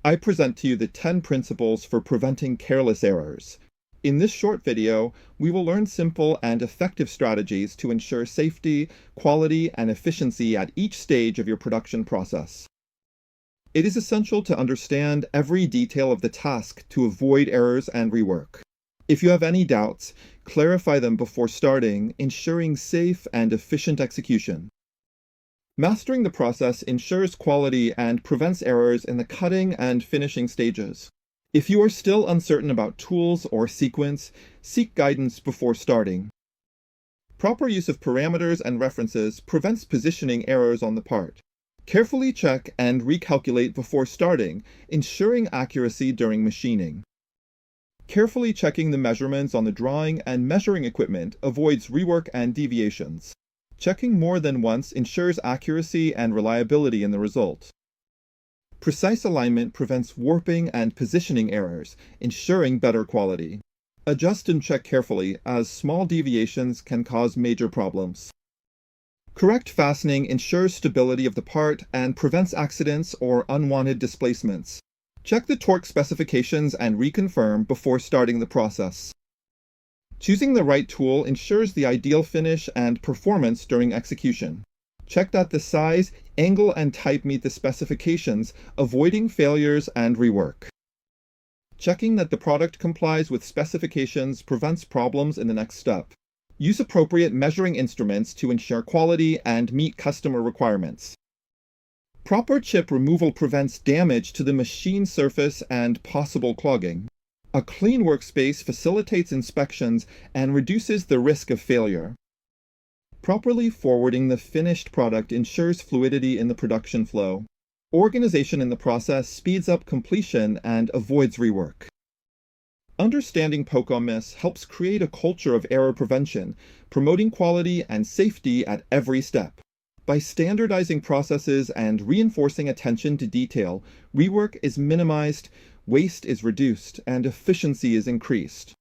I present to you the 10 principles for preventing careless errors. In this short video, we will learn simple and effective strategies to ensure safety, quality, and efficiency at each stage of your production process. It is essential to understand every detail of the task to avoid errors and rework. If you have any doubts, clarify them before starting, ensuring safe and efficient execution. Mastering the process ensures quality and prevents errors in the cutting and finishing stages. If you are still uncertain about tools or sequence, seek guidance before starting. Proper use of parameters and references prevents positioning errors on the part. Carefully check and recalculate before starting, ensuring accuracy during machining. Carefully checking the measurements on the drawing and measuring equipment avoids rework and deviations. Checking more than once ensures accuracy and reliability in the result. Precise alignment prevents warping and positioning errors, ensuring better quality. Adjust and check carefully, as small deviations can cause major problems. Correct fastening ensures stability of the part and prevents accidents or unwanted displacements. Check the torque specifications and reconfirm before starting the process. Choosing the right tool ensures the ideal finish and performance during execution. Check that the size, angle, and type meet the specifications, avoiding failures and rework. Checking that the product complies with specifications prevents problems in the next step. Use appropriate measuring instruments to ensure quality and meet customer requirements. Proper chip removal prevents damage to the machine surface and possible clogging. A clean workspace facilitates inspections and reduces the risk of failure. Properly forwarding the finished product ensures fluidity in the production flow. Organization in the process speeds up completion and avoids rework. Understanding Poka Misu helps create a culture of error prevention, promoting quality and safety at every step. By standardizing processes and reinforcing attention to detail, rework is minimized, waste is reduced, and efficiency is increased.